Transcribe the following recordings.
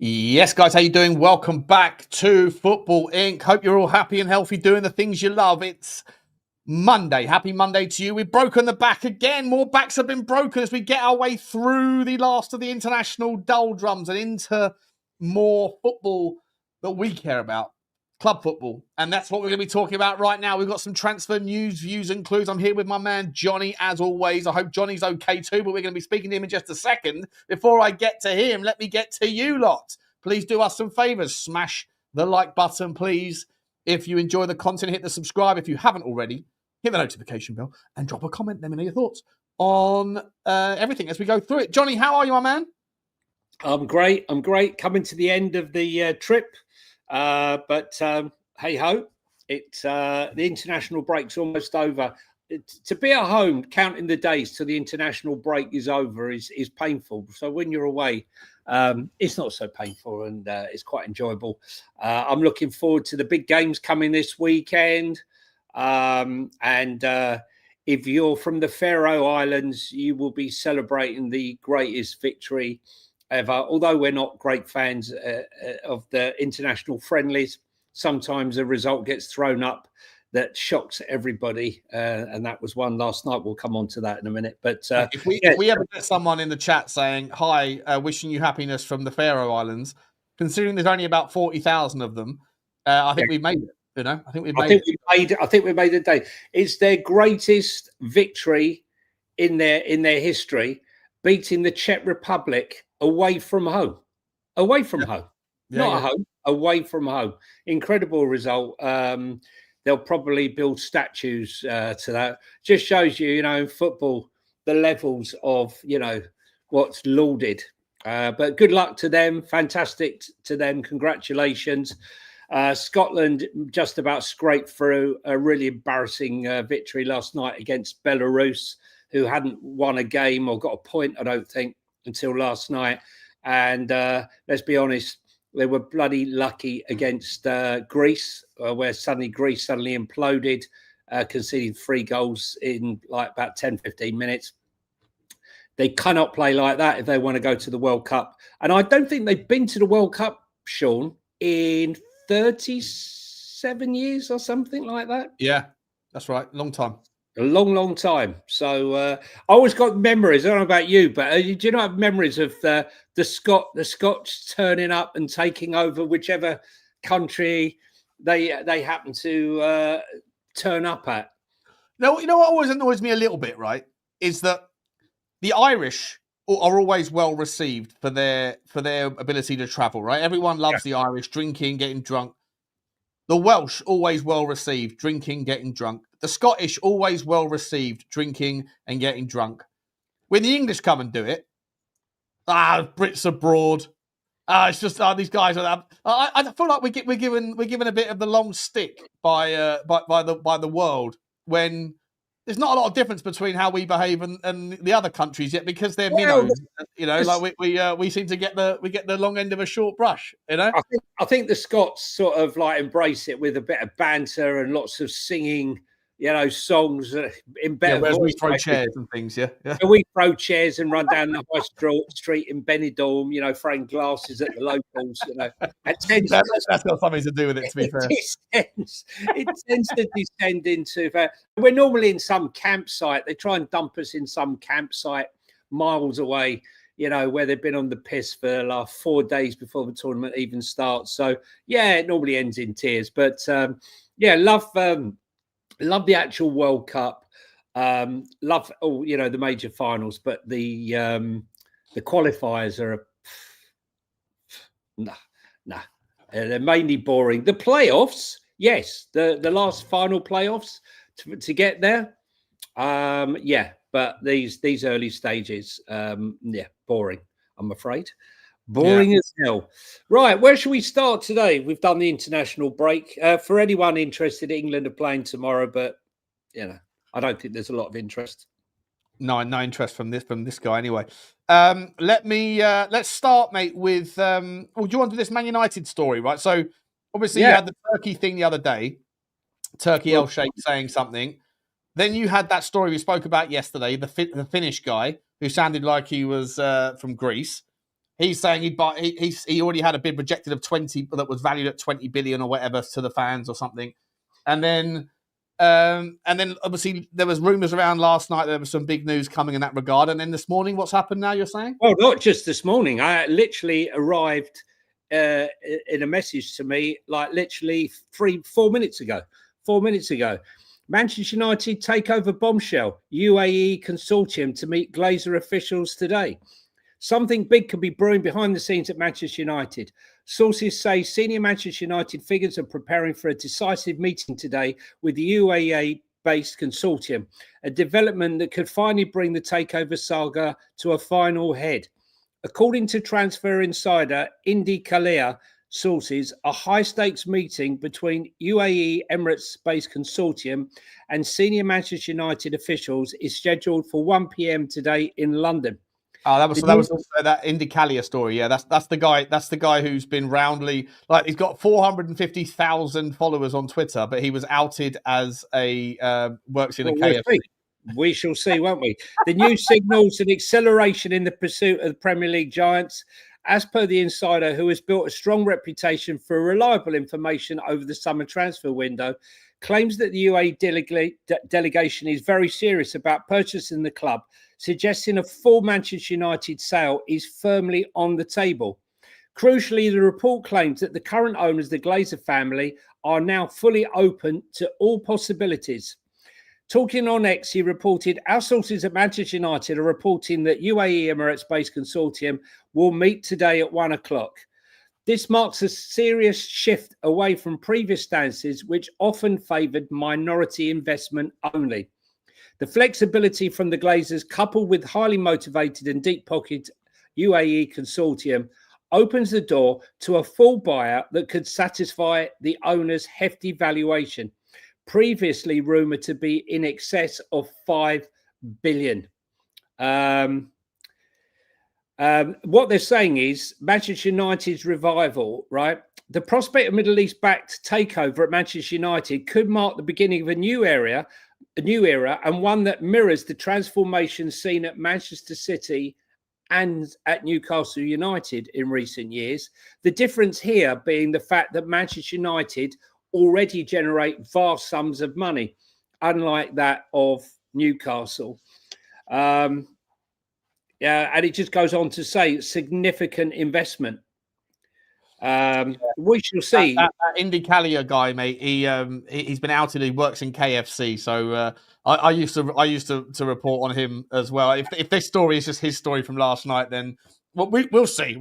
Yes, guys, how you doing? Welcome back to Football Inc. Hope you're all happy and healthy doing the things you love. It's Monday. Happy Monday to you. We've broken the back again. More backs have been broken as we get our way through the last of the international doldrums and into more football that we care about. Club football. And that's what we're going to be talking about right now. We've got some transfer news, views, and clues. I'm here with my man, Jonny, as always. I hope Johnny's okay too, but we're going to be speaking to him in just a second. Before I get to him, let me get to you lot. Please do us some favors. Smash the like button, please. If you enjoy the content, hit the subscribe. If you haven't already, hit the notification bell and drop a comment. Let me know your thoughts on everything as we go through it. Jonny, how are you, my man? I'm great. Coming to the end of the trip. But hey ho, the international break's almost over. To be at home, counting the days till the international break is over is painful. So when you're away, it's not so painful and it's quite enjoyable. I'm looking forward to the big games coming this weekend. If you're from the Faroe Islands, you will be celebrating the greatest victory ever. Although we're not great fans of the international friendlies, sometimes a result gets thrown up that shocks everybody, and that was one last night. We'll come on to that in a minute. But if we ever get someone in the chat saying, hi, wishing you happiness from the Faroe Islands, considering there's only about 40,000 of them, I think we've made it. You know, I think we made the day. It's their greatest victory in their history, beating the Czech Republic away from home. Not at home, away from home. Incredible result. They'll probably build statues to that. Just shows you, in football, the levels of, what's lauded. But good luck to them. Fantastic to them. Congratulations. Scotland just about scraped through a really embarrassing victory last night against Belarus, who hadn't won a game or got a point, I don't think, until last night. And let's be honest, they were bloody lucky against Greece, where Greece suddenly imploded, conceding 3 goals in like about 10, 15 minutes. They cannot play like that if they want to go to the World Cup. And I don't think they've been to the World Cup, Sean, in 37 years or something like that. Yeah, that's right. Long time. A long time. So I always got memories. I don't know about you, but do you not have memories of the Scots turning up and taking over whichever country they happen to turn up at? No, you know what always annoys me a little bit, right? Is that the Irish are always well received for their ability to travel, right? Everyone loves the Irish, drinking, getting drunk. The Welsh, always well received, drinking, getting drunk. The Scottish, always well received, drinking and getting drunk. When the English come and do it, Brits abroad. It's just these guys are. I feel like we're given a bit of the long stick by the world when there's not a lot of difference between how we behave and the other countries yet, because they're minnows. Like we seem to get the long end of a short brush. I think the Scots sort of like embrace it with a bit of banter and lots of singing, songs in better voice. We throw chairs and things, yeah. We throw chairs and run down the high street in Benidorm, throwing glasses at the locals, That's got something to do with it, to be fair. It tends to descend into... we're normally in some campsite. They try and dump us in some campsite miles away, where they've been on the piss for the last 4 days before the tournament even starts. So, yeah, it normally ends in tears. But, love the actual World Cup. Love the major finals, but the qualifiers are nah. They're mainly boring. The playoffs, yes, the last final playoffs to get there. But these early stages, boring. I'm afraid. Boring as hell. Right, where should we start today? We've done the international break. For anyone interested, England are playing tomorrow, but I don't think there's a lot of interest. No interest from this guy anyway. Let's start, mate, with do you want to do this Man United story, right? So obviously you had the Turkey thing the other day, Turkey L-Shape saying something. Then you had that story we spoke about yesterday, the Finnish guy who sounded like he was from Greece. he's saying he'd buy. He already had a bid rejected of 20 that was valued at 20 billion or whatever to the fans or something, and then obviously there was rumours around last night. There was some big news coming in that regard, and then this morning, what's happened now? You're saying? Well, not just this morning. I literally arrived in a message to me, like literally 4 minutes ago. 4 minutes ago. Manchester United takeover bombshell. UAE consortium to meet Glazer officials today. Something big could be brewing behind the scenes at Manchester United. Sources say senior Manchester United figures are preparing for a decisive meeting today with the UAE-based consortium, a development that could finally bring the takeover saga to a final head. According to transfer insider Indy Kalia sources, a high-stakes meeting between UAE Emirates-based consortium and senior Manchester United officials is scheduled for 1 p.m. today in London. Oh, that was also that Indy Kalia story. Yeah, that's the guy. That's the guy who's been roundly, like, he's got 450,000 followers on Twitter, but he was outed as a works in a KFC. We shall see, won't we? The news signals an acceleration in the pursuit of the Premier League giants. As per the insider, who has built a strong reputation for reliable information over the summer transfer window, claims that the UAE delegation is very serious about purchasing the club, suggesting a full Manchester United sale is firmly on the table. Crucially, the report claims that the current owners, the Glazer family, are now fully open to all possibilities. Talking on X, he reported, our sources at Manchester United are reporting that UAE Emirates-based consortium will meet today at 1 o'clock. This marks a serious shift away from previous stances, which often favoured minority investment only. The flexibility from the Glazers, coupled with highly motivated and deep-pocketed UAE consortium, opens the door to a full buyer that could satisfy the owner's hefty valuation, previously rumoured to be in excess of 5 billion. What they're saying is Manchester United's revival, right? The prospect of Middle East-backed takeover at Manchester United could mark the beginning of a new era, and one that mirrors the transformation seen at Manchester City and at Newcastle United in recent years. The difference here being the fact that Manchester United already generate vast sums of money, unlike that of Newcastle. And it just goes on to say significant investment. We shall see. That Indy Kalia guy, mate. He's been outed. He works in KFC, so I used to report on him as well. If this story is just his story from last night, then we'll see.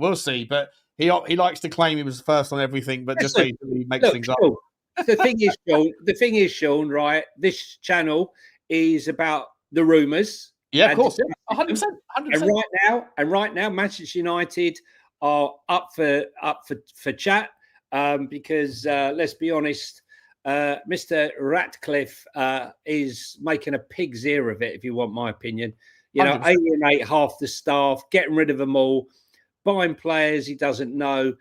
But he likes to claim he was first on everything, but just basically makes things up. The thing is, Sean, right? This channel is about the rumours. Yeah, of course, 100%. And right now, Manchester United are up for chat because let's be honest, Mr. Ratcliffe is making a pig's ear of it, if you want my opinion. You know, 100%. alienate half the staff, getting rid of them all, buying players he doesn't know,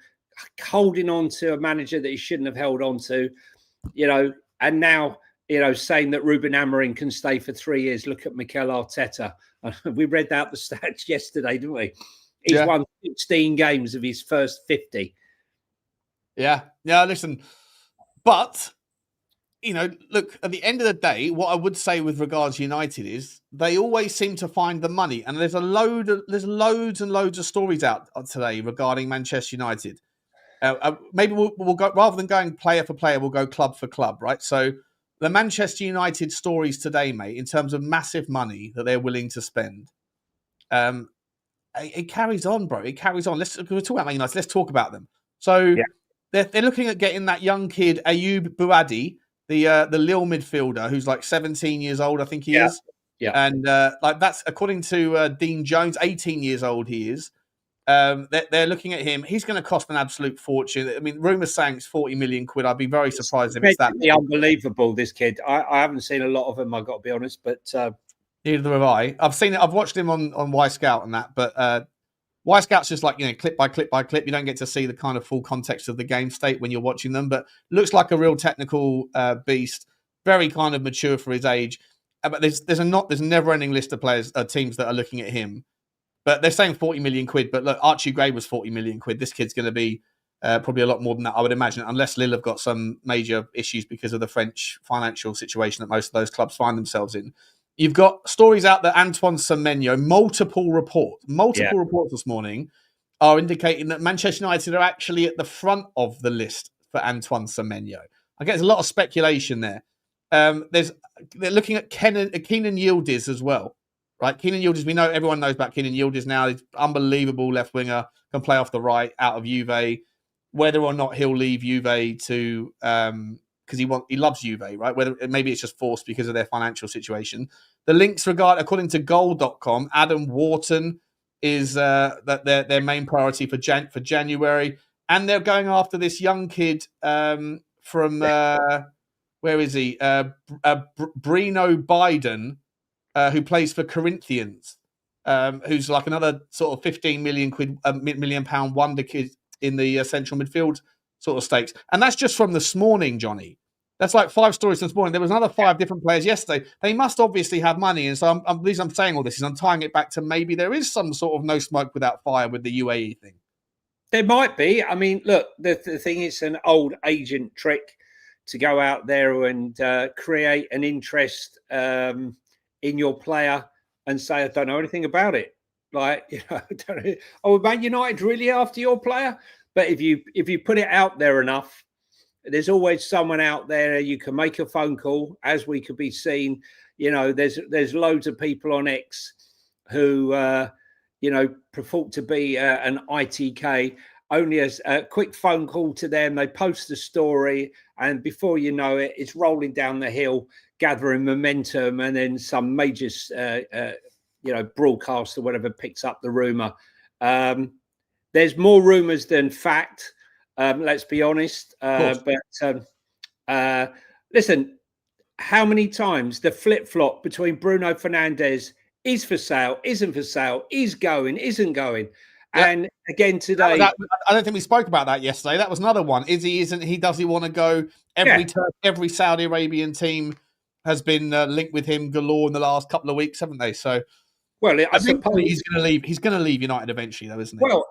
holding on to a manager that he shouldn't have held on to, you know, and now, you know, saying that Ruben Amorim can stay for 3 years. Look at Mikel Arteta. We read out the stats yesterday, didn't we? He's won 16 games of his first 50. Yeah. Listen, but you know, look, at the end of the day, what I would say with regards to United is they always seem to find the money, and there's loads and loads of stories out today regarding Manchester United. Maybe we'll go, rather than going player for player, we'll go club for club, right? So the Manchester United stories today, mate, in terms of massive money that they're willing to spend, it carries on, bro. It carries on. We're talking about Man United. Let's talk about them. So they're looking at getting that young kid, Ayoub Bouadi, the Lille midfielder, who's like 17 years old, I think he is. Yeah. And like that's according to Dean Jones, 18 years old he is. They're looking at him. He's going to cost an absolute fortune. I mean, rumours saying it's 40 million quid. I'd be very surprised if it's that. Unbelievable, this kid. I haven't seen a lot of him, I've got to be honest, but neither have I. I've seen it. I've watched him on Y Scout and that, but Y Scout's just like, you know, clip by clip by clip. You don't get to see the kind of full context of the game state when you're watching them, but looks like a real technical beast. Very kind of mature for his age. But there's a never-ending list of players, teams that are looking at him. But they're saying 40 million quid. But look, Archie Gray was 40 million quid. This kid's going to be probably a lot more than that, I would imagine, unless Lille have got some major issues because of the French financial situation that most of those clubs find themselves in. You've got stories out that Antoine Semenyo, multiple reports this morning are indicating that Manchester United are actually at the front of the list for Antoine Semenyo. I guess there's a lot of speculation there. They're looking at Keenan Yildiz as well, right? Keenan Yildiz, everyone knows about Keenan Yildiz now. He's unbelievable left winger, can play off the right out of Juve. Whether or not he'll leave Juve to because he loves Juve, right? Whether maybe it's just forced because of their financial situation. The links according to Goal.com, Adam Wharton is that their main priority for January, and they're going after this young kid from where is he? Brino Biden, who plays for Corinthians, who's like another sort of 15 million £1 wonder kid in the central midfield sort of stakes. And that's just from this morning, Johnny. That's like 5 stories this morning. There was another 5 different players yesterday. They must obviously have money. And so the reason I'm saying all this is I'm tying it back to maybe there is some sort of no smoke without fire with the UAE thing. There might be. I mean, look, the thing is an old agent trick to go out there and create an interest in your player and say, I don't know anything about it. Like, don't know, oh, Man United really after your player? But if you put it out there enough, there's always someone out there you can make a phone call, as we could be seen. There's loads of people on X who purport to be an ITK. Only as a quick phone call to them, they post a story, and before you know it, it's rolling down the hill, gathering momentum, and then some major broadcast or whatever picks up the rumor. There's more rumors than fact. Let's be honest. Listen, how many times the flip-flop between Bruno Fernandes is for sale, isn't for sale, is going, isn't going. Yep. And again today, I don't think we spoke about that yesterday. That was another one. Is he? Isn't he? Does he want to go? Every Saudi Arabian team has been linked with him galore in the last couple of weeks, haven't they? So, well, I suppose he's going to leave. He's going to leave United eventually, though, isn't he? Well,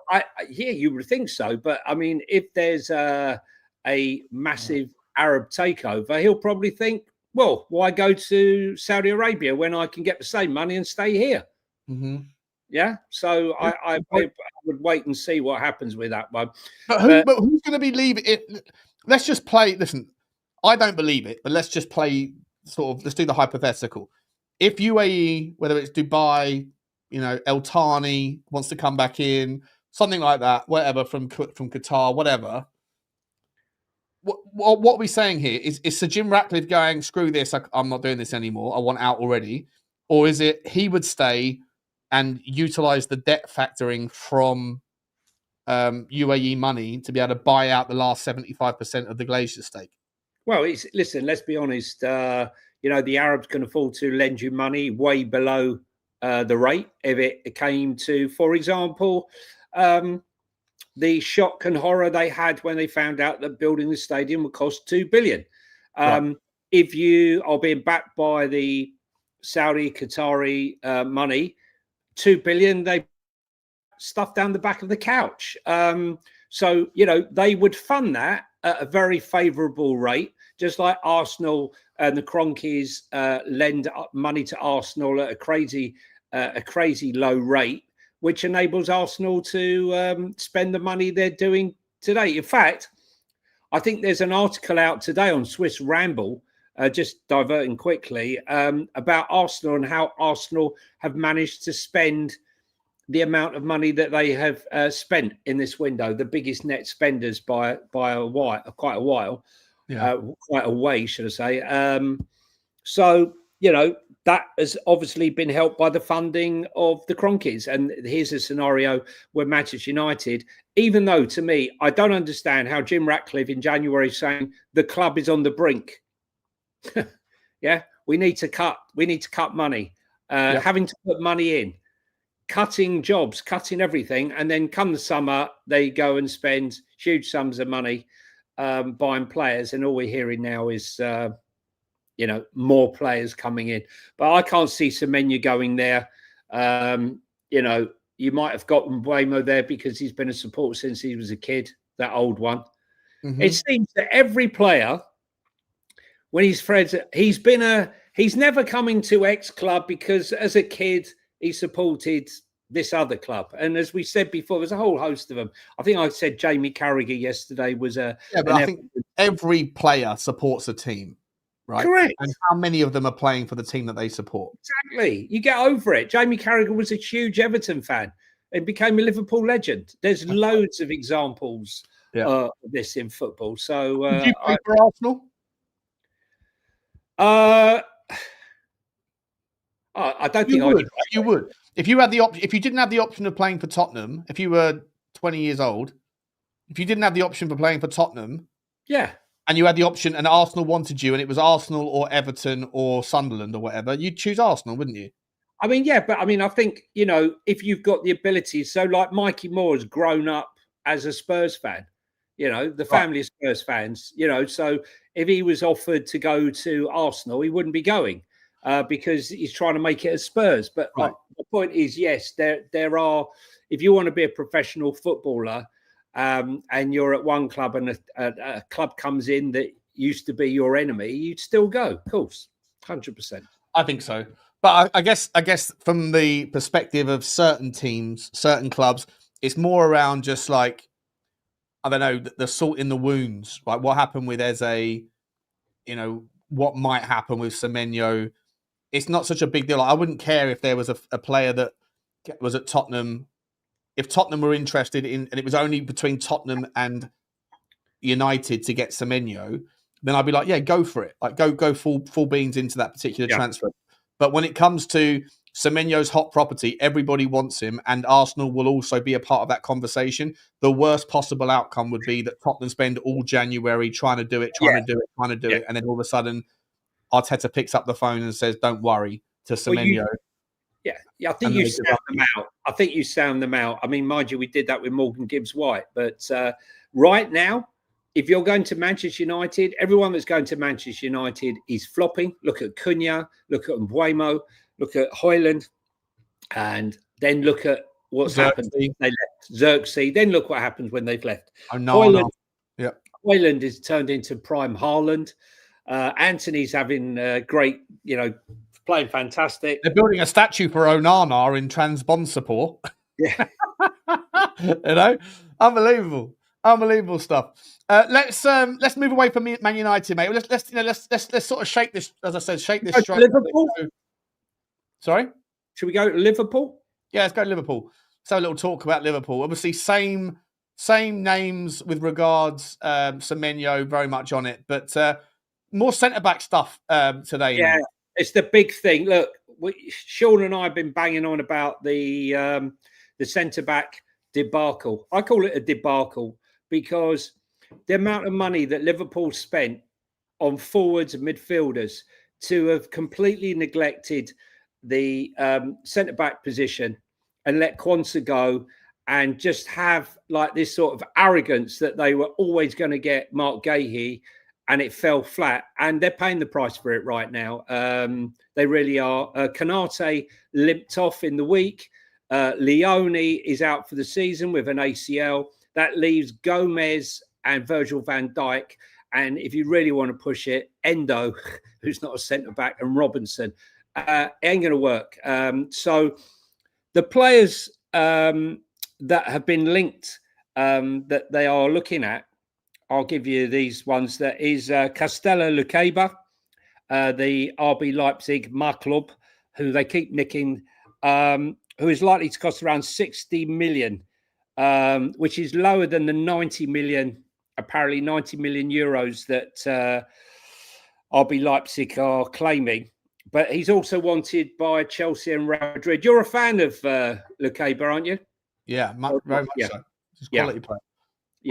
you would think so. But I mean, if there's a massive Arab takeover, he'll probably think, well, why go to Saudi Arabia when I can get the same money and stay here? Mm-hmm. Yeah. So I would wait and see what happens with that one. But who's going to be leaving it? Let's just play. Listen, I don't believe it, but let's just play let's do the hypothetical. If UAE, whether it's Dubai, El Thani wants to come back in, something like that, whatever, from Qatar, whatever. What are we saying here? Is Sir Jim Ratcliffe going, screw this, I'm not doing this anymore, I want out already? Or is it he would stay and utilise the debt factoring from UAE money to be able to buy out the last 75% of the Glacier stake? Well, listen, let's be honest. The Arabs can afford to lend you money way below the rate if it came to, for example, the shock and horror they had when they found out that building the stadium would cost $2 billion. Right. If you are being backed by the Saudi, Qatari money, $2 billion, they stuff down the back of the couch. So, they would fund that at a very favourable rate, just like Arsenal and the Cronkies lend money to Arsenal at a crazy low rate, which enables Arsenal to spend the money they're doing today. In fact, I think there's an article out today on Swiss Ramble, just diverting quickly, about Arsenal and how Arsenal have managed to spend the amount of money that they have spent in this window, the biggest net spenders by quite a while, quite a way, should I say. So, that has obviously been helped by the funding of the Cronkies. And here's a scenario where Manchester United, even though to me, I don't understand how Jim Ratcliffe in January is saying the club is on the brink. Yeah, we need to cut money, having to put money in, cutting jobs, cutting everything. And then come the summer, they go and spend huge sums of money buying players. And all we're hearing now is, more players coming in. But I can't see Semenyo going there. you might have gotten Mbeumo there because he's been a supporter since he was a kid, that old one. Mm-hmm. It seems that every player, when he's friends, he's never coming to X club because as a kid he supported this other club. And as we said before, there's a whole host of them. I think I said Jamie Carragher yesterday was but I think every player supports a team, right? Correct. And how many of them are playing for the team that they support? Exactly. You get over it. Jamie Carragher was a huge Everton fan and became a Liverpool legend. There's loads of examples of this in football. So Would you play for Arsenal? I don't think you would. If you had the if you didn't have the option of playing for Tottenham, if you were 20 years old, if you didn't have the option for playing for Tottenham, and you had the option, and Arsenal wanted you, and it was Arsenal or Everton or Sunderland or whatever, you'd choose Arsenal, wouldn't you? I mean, yeah, but I mean, I think, you know, if you've got the ability, so like Mikey Moore has grown up as a Spurs fan, you know, the family of Spurs fans, you know, so if he was offered to go to Arsenal, he wouldn't be going because he's trying to make it as Spurs. But the point is, yes, there are, if you want to be a professional footballer, and you're at one club and a club comes in that used to be your enemy, you'd still go, of course, 100%. I think so. But I guess from the perspective of certain teams, certain clubs, it's more around just like, I don't know, the salt in the wounds. Like what happened with Eze, you know, what might happen with Semenyo. It's not such a big deal. I wouldn't care if there was a player that was at Tottenham. If Tottenham were interested in, and it was only between Tottenham and United to get Semenyo, then I'd be like, yeah, go for it. Like go full beans into that particular transfer. But when it comes to Semenyo's hot property, everybody wants him, and Arsenal will also be a part of that conversation. The worst possible outcome would be that Tottenham spend all January trying to do it, and then all of a sudden Arteta picks up the phone and says, don't worry, to Semenyo. I think you sound them out. I think you sound them out. I mean, mind you, we did that with Morgan Gibbs-White. But right now, if you're going to Manchester United, everyone that's going to Manchester United is flopping. Look at Cunha, look at Mbeumo, look at Højlund, and then look at what's happened when they left. Xerxes, then look what happens when they've left. Højlund is turned into prime Haaland. Anthony's having great, you know, playing fantastic. They're building a statue for Onana in Trabzonspor. Yeah. You know, unbelievable stuff. Let's move away from Man United, mate. Let's sort of shake this, as I said, shake this. Liverpool. Sorry, should we go to Liverpool? Yeah, let's go to Liverpool. Let's have a little talk about Liverpool. Obviously, same names with regards Semenyo, very much on it, but more centre back stuff today. Yeah. Mate. It's the big thing. Look, Sean and I have been banging on about the centre-back debacle. I call it a debacle because the amount of money that Liverpool spent on forwards and midfielders to have completely neglected the centre-back position and let Quansah go and just have like this sort of arrogance that they were always going to get Mark Gahey, and it fell flat, and they're paying the price for it right now. They really are. Kanate limped off in the week. Leone is out for the season with an ACL. That leaves Gomez and Virgil van Dijk. And if you really want to push it, Endo, who's not a centre-back, and Robinson. It ain't going to work. So the players that have been linked that they are looking at, I'll give you these ones. That is Castella Lukeba, the RB Leipzig club, who they keep nicking, who is likely to cost around 60 million, which is lower than the 90 million, apparently 90 million euros that RB Leipzig are claiming. But he's also wanted by Chelsea and Real Madrid. You're a fan of Lukeba, aren't you? Yeah, very much so. He's a quality player.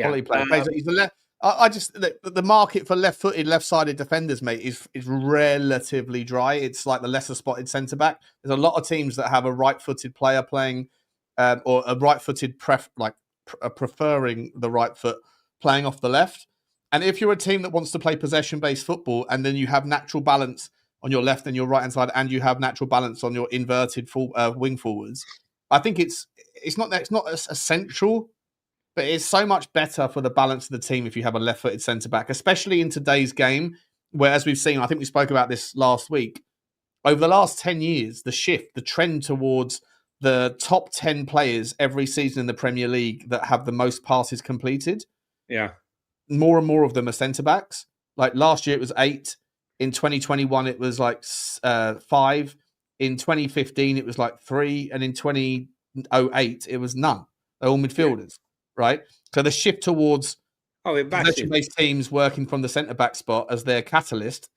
Quality player. He's the left. The market for left-sided defenders, mate, is relatively dry. It's like the lesser spotted centre back. There's a lot of teams that have a right-footed player playing, or a right-footed preferring the right foot playing off the left. And if you're a team that wants to play possession-based football, and then you have natural balance on your left and your right-hand side, and you have natural balance on your inverted wing forwards, I think it's not that it's not as essential, but it's so much better for the balance of the team if you have a left-footed centre back, especially in today's game, where, as we've seen, I think we spoke about this last week. Over the last 10 years, the trend towards the top 10 players every season in the Premier League that have the most passes completed. Yeah. More and more of them are centre backs. Like last year, it was 8. In 2021, it was like 5. In 2015, it was like 3. And in 2008, it was none. They're all midfielders, right? So the shift towards possession-based teams working from the centre back spot as their catalyst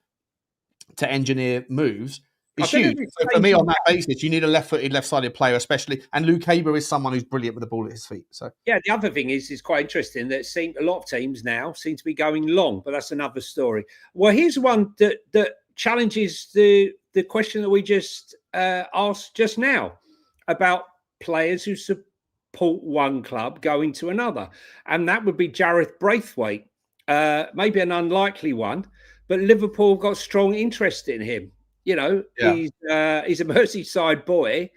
to engineer moves is huge. So for me, on that basis, you need a left-footed, left-sided player, especially. And Luke Haber is someone who's brilliant with the ball at his feet. So yeah, the other thing is quite interesting that a lot of teams now seem to be going long, but that's another story. Well, here's one that challenges the question that we just asked just now about players who support one club going to another, and that would be Gareth Braithwaite. Maybe an unlikely one, but Liverpool got strong interest in him. You know, he's a Merseyside boy.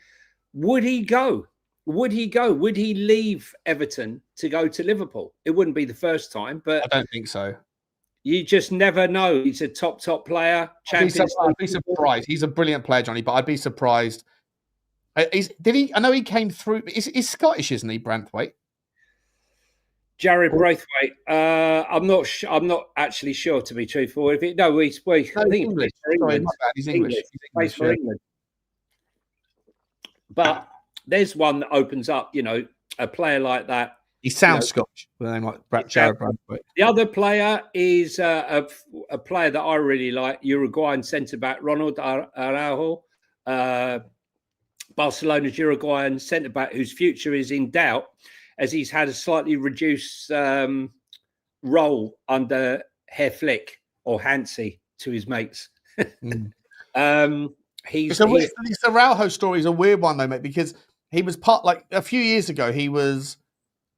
Would he go? Would he go? Would he leave Everton to go to Liverpool? It wouldn't be the first time, but I don't think so. You just never know. He's a top player. I'd be surprised. He's a brilliant player, Johnny, but I'd be surprised. I know he came through. He's Scottish, isn't he, Braithwaite? Jared Braithwaite. I'm not actually sure, to be truthful. I think he's English. Sorry, he's English. He's for England. But there's one that opens up. You know, a player like that. He sounds Scottish with a name like Jared Braithwaite. The other player is a player that I really like, Uruguayan centre back Ronald Araujo, Barcelona's Uruguayan centre back, whose future is in doubt, as he's had a slightly reduced role under Herr Flick or Hansi to his mates. This Araujo story is a weird one though, mate, because he was a few years ago, he was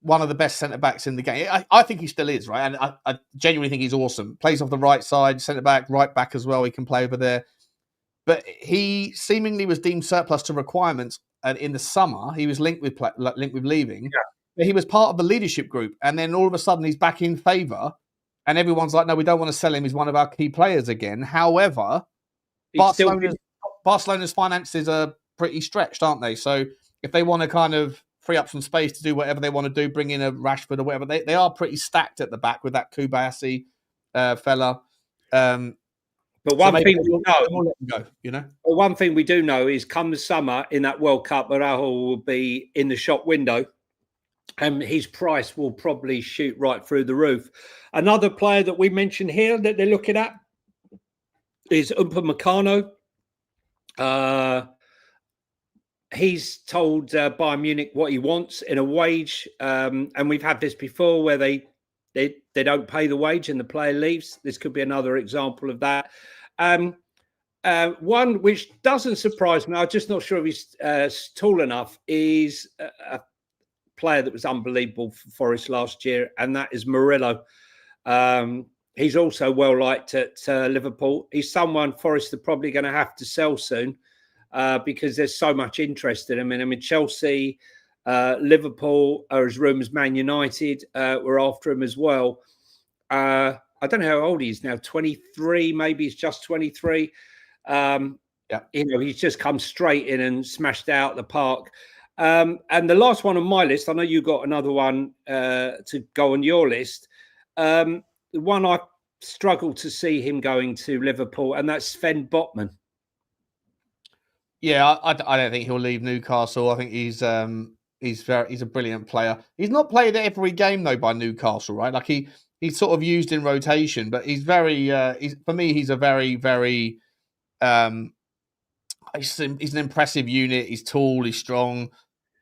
one of the best centre-backs in the game. I think he still is, right? And I genuinely think he's awesome. Plays off the right side, centre-back, right back as well. He can play over there. But he seemingly was deemed surplus to requirements. And in the summer, he was linked with leaving. Yeah. But he was part of the leadership group. And then all of a sudden, he's back in favour. And everyone's like, no, we don't want to sell him. He's one of our key players again. However, Barcelona's finances are pretty stretched, aren't they? So if they want to kind of free up some space to do whatever they want to do, bring in a Rashford or whatever. They are pretty stacked at the back with that Kobayashi fella. But one thing we know, one thing we do know is come the summer in that World Cup, Araujo will be in the shop window and his price will probably shoot right through the roof. Another player that we mentioned here that they're looking at is Upamecano. He's told Bayern Munich what he wants in a wage, and we've had this before where they don't pay the wage and the player leaves. This could be another example of that. One which doesn't surprise me, I'm just not sure if he's tall enough, is a player that was unbelievable for Forest last year, and that is Murillo. He's also well liked at Liverpool. He's someone Forest are probably going to have to sell soon. Because there's so much interest in him. I mean, Chelsea, Liverpool, or as rumours, Man United were after him as well. I don't know how old he is now, 23, maybe he's just 23. He's just come straight in and smashed out the park. And the last one on my list, I know you got another one to go on your list. The one I struggle to see him going to Liverpool, and that's Sven Botman. Yeah, I don't think he'll leave Newcastle. I think he's a brilliant player. He's not played every game though by Newcastle, right? Like he's sort of used in rotation, but he's very. For me, he's a very very. He's an impressive unit. He's tall, he's strong,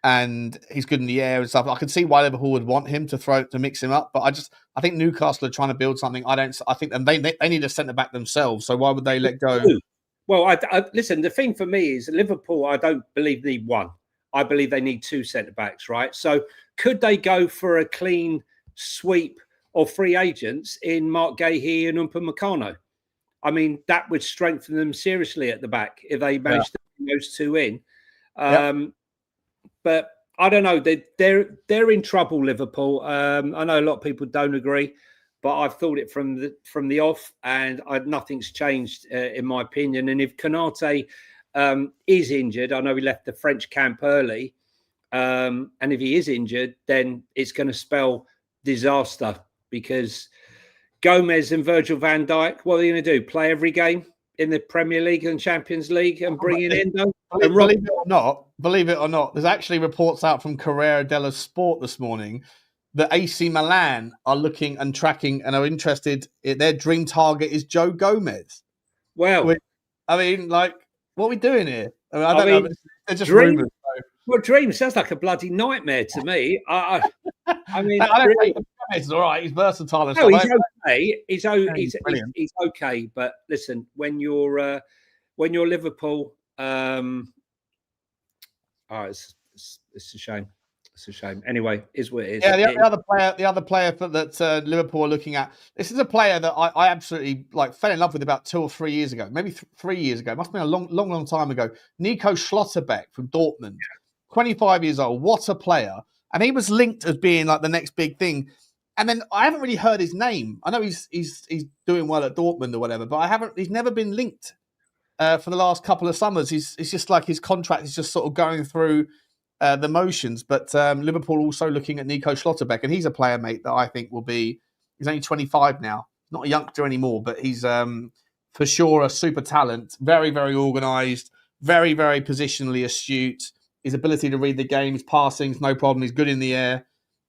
and he's good in the air and stuff. I can see why Liverpool would want him to mix him up, but I think Newcastle are trying to build something. I think and they need a centre back themselves. So why would they let go? Well, I listen, the thing for me is Liverpool, I don't believe need one. I believe they need two centre-backs, right? So could they go for a clean sweep of free agents in Mark Gahey and Upamecano? I mean, that would strengthen them seriously at the back if they managed to bring those two in. but I don't know. They're in trouble, Liverpool. I know a lot of people don't agree, but I've thought it from the off, and nothing's changed in my opinion. And if Konate is injured, I know he left the French camp early, and if he is injured, then it's going to spell disaster, because Gomez and Virgil van Dijk, what are they going to do? Play every game in the Premier League and Champions League and bring in Endo? Believe it or not, there's actually reports out from Corriere dello Sport this morning that AC Milan are looking and tracking and are interested. Their dream target is Joe Gomez. Well, I mean, like, what are we doing here? I don't know. They're just dream, rumors. Well, dream sounds like a bloody nightmare to me. I mean, I don't think Gomez is all right. He's versatile and no, stuff. he's okay. He's okay. But listen, when you're Liverpool, it's a shame. It's a shame. Anyway, is what it is. Yeah, the other player that Liverpool are looking at. This is a player that I absolutely fell in love with about 2 or 3 years ago, maybe 3 years ago. It must have been a long time ago. Nico Schlotterbeck from Dortmund, 25 years old. What a player! And he was linked as being like the next big thing. And then I haven't really heard his name. I know he's doing well at Dortmund or whatever, but he's never been linked for the last couple of summers. It's just like his contract is just sort of going through the motions. But Liverpool also looking at Nico Schlotterbeck, and he's a player, mate, that I think will be. He's only 25 now, not a youngster anymore, but he's for sure a super talent. Very, very organised, very, very positionally astute. His ability to read the game, his passing's no problem. He's good in the air.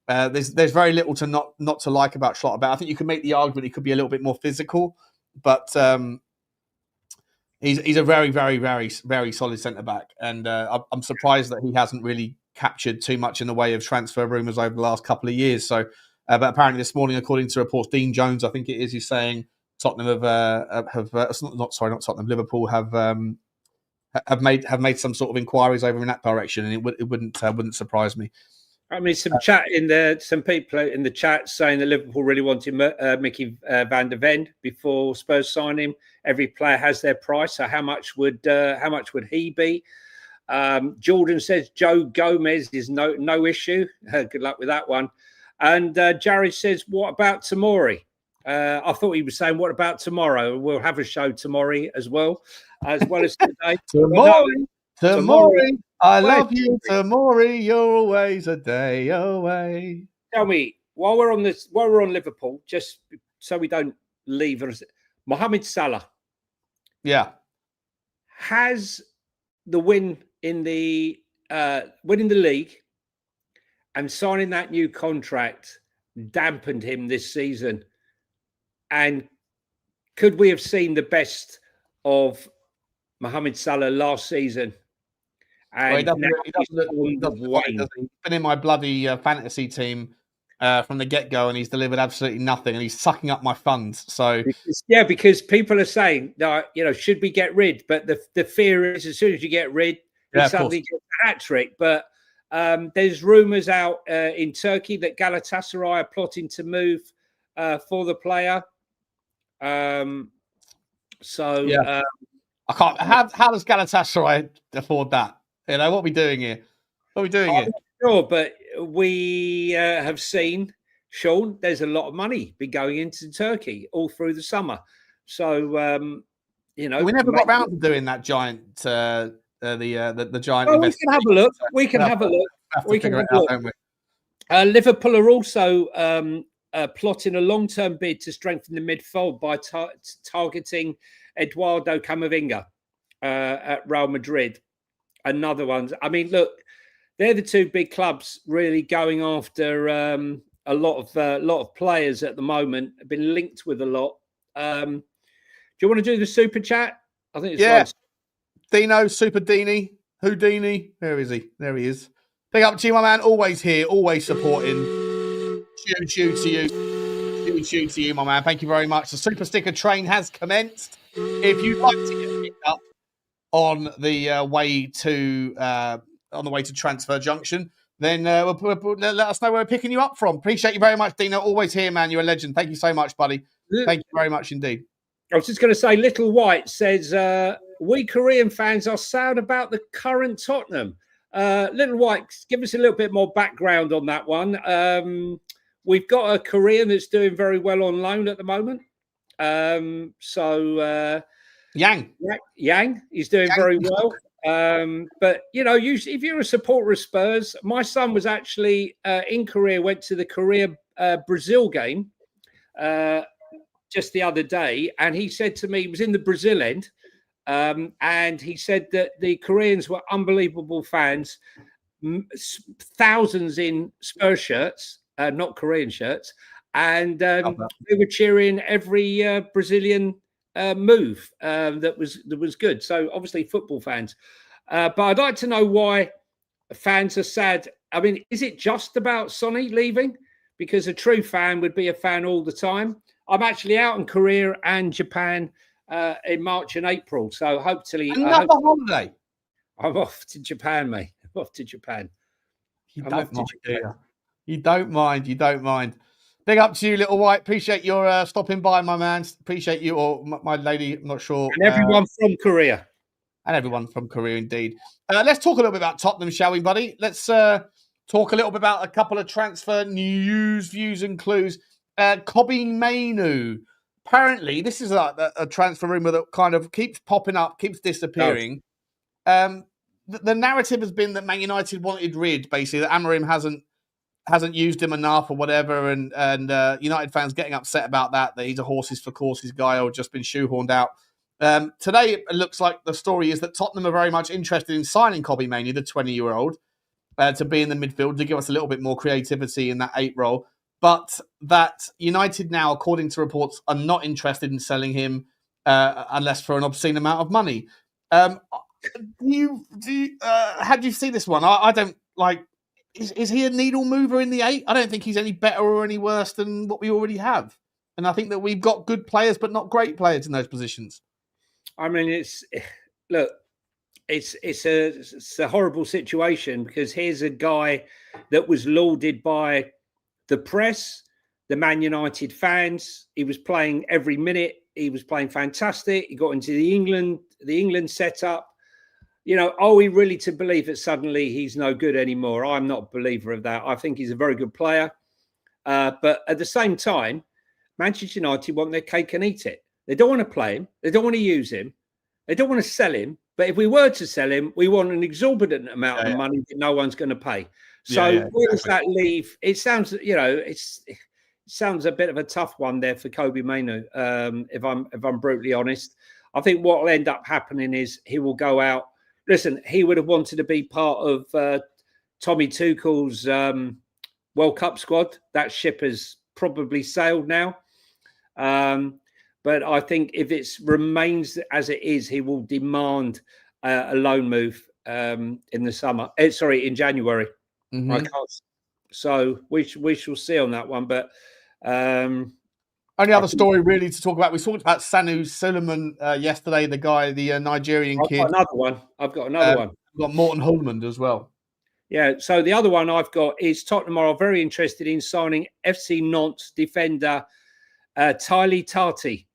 There's very little to not to like about Schlotterbeck. I think you could make the argument he could be a little bit more physical, but he's a very, very, very, very solid centre back, and I'm surprised that he hasn't really captured too much in the way of transfer rumours over the last couple of years. So, but apparently this morning, according to reports, Dean Jones, I think it is, he's saying Tottenham Liverpool have made some sort of inquiries over in that direction, and it wouldn't surprise me. I mean, some people in the chat saying that Liverpool really wanted Mickey van der Ven before Spurs sign him. Every player has their price. So how much would he be? Jordan says Joe Gomez is no issue. Good luck with that one. And Jared says, what about Tomori? I thought he was saying, what about tomorrow? We'll have a show tomorrow as well as today. Tomori, I love you, Tomori. You're always a day away. Tell me, while we're on Liverpool, just so we don't leave, Mohamed Salah, has the win in the winning the league and signing that new contract dampened him this season? And could we have seen the best of Mohamed Salah last season? And he doesn't He's been in my bloody fantasy team from the get-go, and he's delivered absolutely nothing, and he's sucking up my funds. So because people are saying, should we get rid? But the fear is, as soon as you get rid, you suddenly get a hat-trick. But there's rumours out in Turkey that Galatasaray are plotting to move for the player. I can't. How does Galatasaray afford that? What are we doing here? I'm not sure, but we have seen, Sean, there's a lot of money been going into Turkey all through the summer. So, we never got around to doing that giant, the giant. Well, we can have a look. We can have a look. Liverpool are also plotting a long-term bid to strengthen the midfield by targeting Eduardo Camavinga at Real Madrid. Another one. I mean, look, they're the two big clubs really going after a lot of players at the moment. Have been linked with a lot. Do you want to do the super chat? I think it's Dino, Super Dini, Houdini. Where is he? There he is. Big up to you, my man. Always here, always supporting. Chew to you, my man. Thank you very much. The super sticker train has commenced. If you'd like to get picked up on the way to Transfer Junction, then let us know where we're picking you up from. Appreciate you very much, Dino. Always here, man. You're a legend. Thank you so much, buddy. Thank you very much indeed. I was just going to say, Little White says, we Korean fans are sad about the current Tottenham. Little White, give us a little bit more background on that one. We've got a Korean that's doing very well on loan at the moment. Yang is doing very well. But if you're a supporter of Spurs, my son was actually in Korea, went to the Korea Brazil game just the other day, and he said to me, he was in the Brazil end, and he said that the Koreans were unbelievable fans, thousands in Spurs shirts, not Korean shirts, and they were cheering every Brazilian move that was good. So obviously football fans, but I'd like to know why fans are sad. I mean, is it just about Sonny leaving? Because a true fan would be a fan all the time. I'm actually out in Korea and Japan in March and April, so hopefully another holiday. I'm off to Japan, mate. I'm off to Japan. You don't mind, do you? You don't mind. You don't mind. Big up to you, Little White. Appreciate your stopping by, my man. Appreciate you, or my lady. I'm not sure. And everyone from Korea. And everyone from Korea, indeed. Let's talk a little bit about Tottenham, shall we, buddy? Let's talk a little bit about a couple of transfer news, views, and clues. Kobbie Mainoo. Apparently, this is a transfer rumour that kind of keeps popping up, keeps disappearing. The narrative has been that Man United wanted rid, basically, that Amorim hasn't used him enough or whatever, and United fans getting upset about that he's a horses for courses guy or just been shoehorned out. Today, it looks like the story is that Tottenham are very much interested in signing Kobbie Mainoo, the 20-year-old, to be in the midfield to give us a little bit more creativity in that 8 role. But that United now, according to reports, are not interested in selling him unless for an obscene amount of money. How do you see this one? I don't like. Is he a needle mover in the 8? I don't think he's any better or any worse than what we already have. And I think that we've got good players, but not great players in those positions. I mean, it's a horrible situation, because here's a guy that was lauded by the press, the Man United fans. He was playing every minute. He was playing fantastic. He got into the England setup. Are we really to believe that suddenly he's no good anymore? I'm not a believer of that. I think he's a very good player. But at the same time, Manchester United want their cake and eat it. They don't want to play him. They don't want to use him. They don't want to sell him. But if we were to sell him, we want an exorbitant amount of money that no one's going to pay. So where does that leave? It sounds, it sounds a bit of a tough one there for Kobbie Mainoo. If I'm brutally honest, I think what will end up happening is he will go out. Listen, he would have wanted to be part of Tommy Tuchel's World Cup squad. That ship has probably sailed now. But I think if it remains as it is, he will demand a loan move in the summer. In January. Mm-hmm. So we shall see on that one. But only other story really to talk about. We talked about Sanu Suleiman yesterday, the guy, the Nigerian kid. I've got another one. We've got Morton Hulman as well. Yeah, so the other one I've got is Tottenham are very interested in signing FC Nantes defender Tali Tati.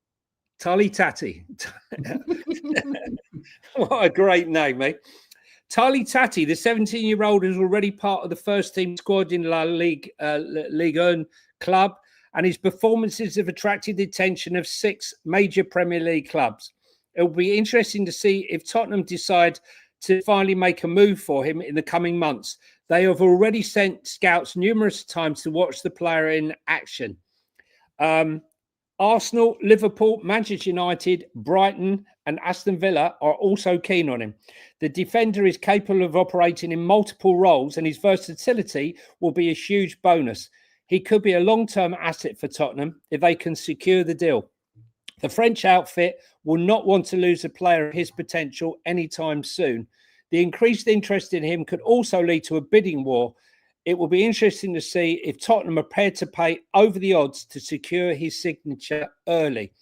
What a great name, mate. Tali Tati, the 17-year-old, is already part of the first team squad in La Ligue 1 club, and his performances have attracted the attention of 6 major Premier League clubs. It will be interesting to see if Tottenham decide to finally make a move for him in the coming months. They have already sent scouts numerous times to watch the player in action. Arsenal, Liverpool, Manchester United, Brighton and Aston Villa are also keen on him. The defender is capable of operating in multiple roles, and his versatility will be a huge bonus. He could be a long-term asset for Tottenham if they can secure the deal. The French outfit will not want to lose a player of his potential anytime soon. The increased interest in him could also lead to a bidding war. It will be interesting to see if Tottenham are prepared to pay over the odds to secure his signature early.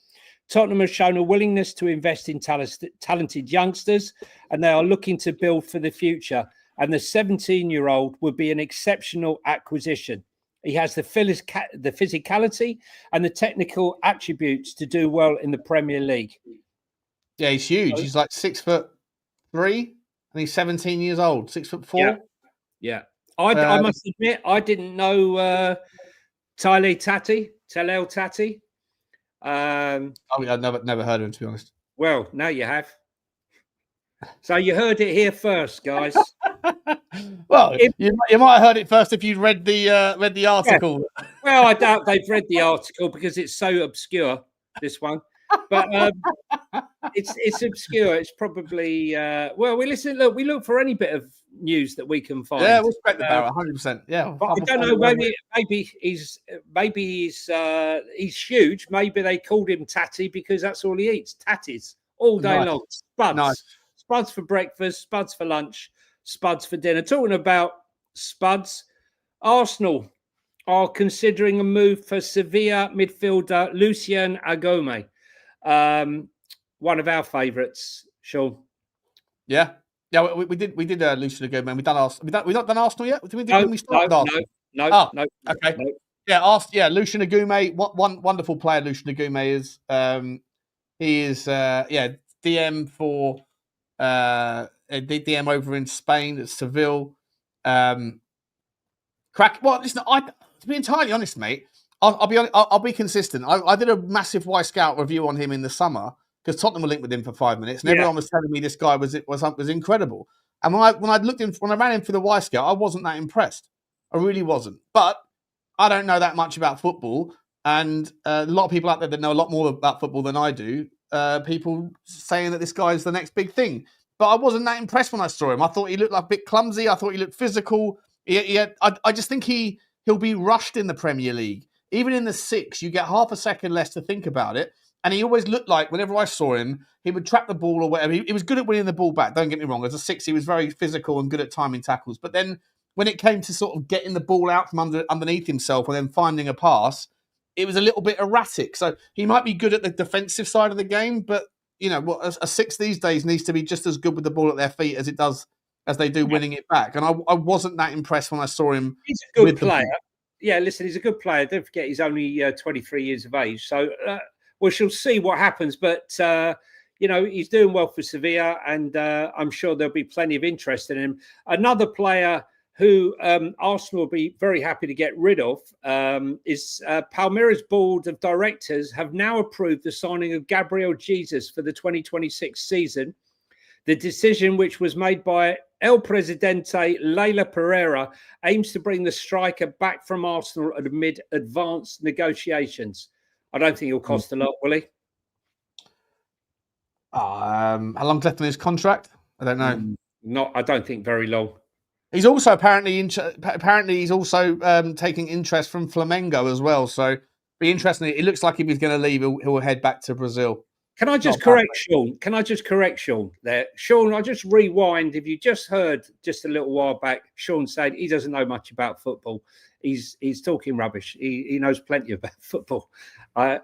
Tottenham has shown a willingness to invest in talented youngsters, and they are looking to build for the future. And the 17-year-old would be an exceptional acquisition. He has the physicality and the technical attributes to do well in the Premier League. Yeah, he's huge. He's like 6'3". and he's 17 years old, 6'4". Yeah. I must admit, I didn't know Taylor Tati. I've never heard of him, to be honest. Well, now you have. So you heard it here first, guys. Well, you might have heard it first if you'd read the article. Yeah. Well, I doubt they've read the article because it's so obscure, this one. But it's obscure. It's probably well, we look for any bit of news that we can find. Yeah, we'll spread the barrel 100%. Yeah. But I don't know, maybe he's huge. Maybe they called him Tatty because that's all he eats. Tatties all day long. Spuds. Nice. Spuds for breakfast, spuds for lunch, spuds for dinner. Talking about spuds, Arsenal are considering a move for Sevilla midfielder Lucien Agome, one of our favourites, Sean. Yeah, we did Lucien Agome. We've not done Arsenal yet. Did we start Arsenal? No. Okay. No. Yeah, Lucien Agome. One wonderful player Lucien Agome is. He is DM for DM over in Spain at Seville. Listen, to be entirely honest, mate, I'll be honest, I'll be consistent. I did a massive Y Scout review on him in the summer because Tottenham were linked with him for 5 minutes, and everyone was telling me this guy was incredible. And when I ran him for the Y Scout, I wasn't that impressed. I really wasn't. But I don't know that much about football, and a lot of people out there that know a lot more about football than I do. People saying that this guy is the next big thing, but I wasn't that impressed when I saw him. I thought he looked like a bit clumsy. I thought he looked physical. I just think he'll be rushed in the Premier League. Even in the 6, you get half a second less to think about it. And he always looked like, whenever I saw him, he would trap the ball or whatever. He was good at winning the ball back, don't get me wrong. As a 6, he was very physical and good at timing tackles. But then when it came to sort of getting the ball out from underneath himself and then finding a pass, it was a little bit erratic. So he might be good at the defensive side of the game, but a 6 these days needs to be just as good with the ball at their feet as they do winning it back. And I wasn't that impressed when I saw him. He's a good player. Yeah, listen, he's a good player. Don't forget he's only 23 years of age. So we shall see what happens. But, he's doing well for Sevilla, and I'm sure there'll be plenty of interest in him. Another player who Arsenal will be very happy to get rid of is Palmeiras board of directors have now approved the signing of Gabriel Jesus for the 2026 season. The decision, which was made by El Presidente Leila Pereira, aims to bring the striker back from Arsenal amid advanced negotiations. I don't think he'll cost a lot, will he? How long's left on his contract? I don't know. I don't think very long. He's also apparently he's also taking interest from Flamengo as well. So be interesting. It looks like if he's going to leave, he'll head back to Brazil. Can I just correct Sean? There? Sean, I'll just rewind. If you just heard just a little while back, Sean said he doesn't know much about football. He's talking rubbish. He knows plenty about football. I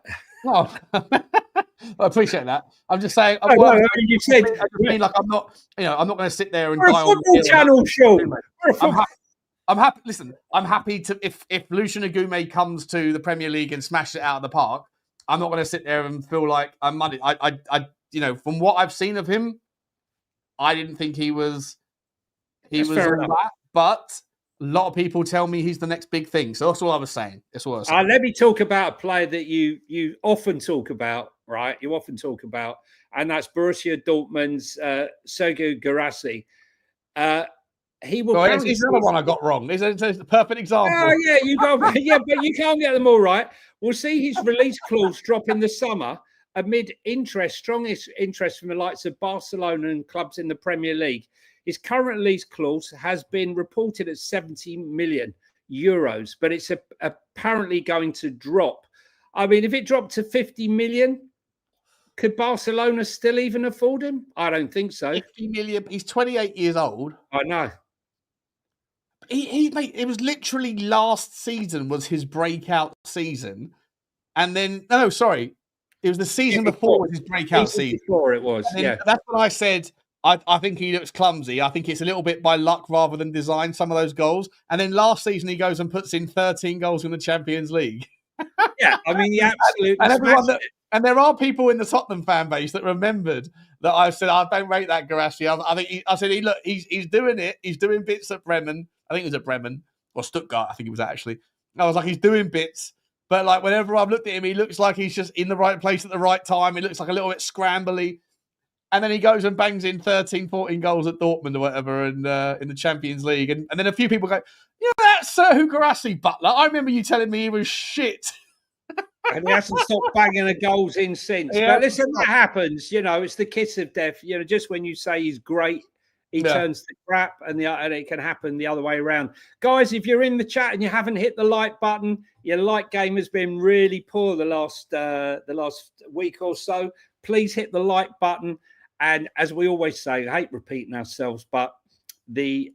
appreciate that. I'm just saying. You said. I mean, like I'm not going to sit there and. We're a football channel, Sean. I'm happy. Listen, I'm happy to if Lucien Agome comes to the Premier League and smashes it out of the park. I'm not going to sit there and feel like I'm muddy. From what I've seen of him, I didn't think he was all that. But a lot of people tell me he's the next big thing. So that's all I was saying. Let me talk about a player that you often talk about, right? You often talk about, and that's Borussia Dortmund's Sergio Guirassy. He will. He's another one I got wrong. It's the perfect example. Oh yeah, but you can't get them all right. We'll see his release clause drop in the summer amid strongest interest from the likes of Barcelona and clubs in the Premier League. His current release clause has been reported at 70 million euros, but it's apparently going to drop. I mean, if it dropped to 50 million, could Barcelona still even afford him? I don't think so. 50 million. He's 28 years old. I know. It was literally last season was his breakout season, and then it was the season before was his breakout season. Before it was, That's when I said I think he looks clumsy. I think it's a little bit by luck rather than design. Some of those goals, and then last season he goes and puts in 13 goals in the Champions League. Yeah, I mean he absolutely. And there are people in the Tottenham fan base that remembered that I said, I don't rate that Guirassy. I think I said, he's doing it. He's doing bits at Bremen. I think it was at Bremen or Stuttgart. I think it was actually. I was like, he's doing bits. But like whenever I've looked at him, he looks like he's just in the right place at the right time. He looks like a little bit scrambly. And then he goes and bangs in 13, 14 goals at Dortmund or whatever in the Champions League. And then a few people go, that's Serhu Guirassy, Butler. I remember you telling me he was shit. And he hasn't stopped banging the goals in since. Yeah. But listen, that happens. It's the kiss of death. Just when you say he's great, he turns to crap, and it can happen the other way around. Guys, if you're in the chat and you haven't hit the like button, your like game has been really poor the last week or so. Please hit the like button. And as we always say, I hate repeating ourselves, but the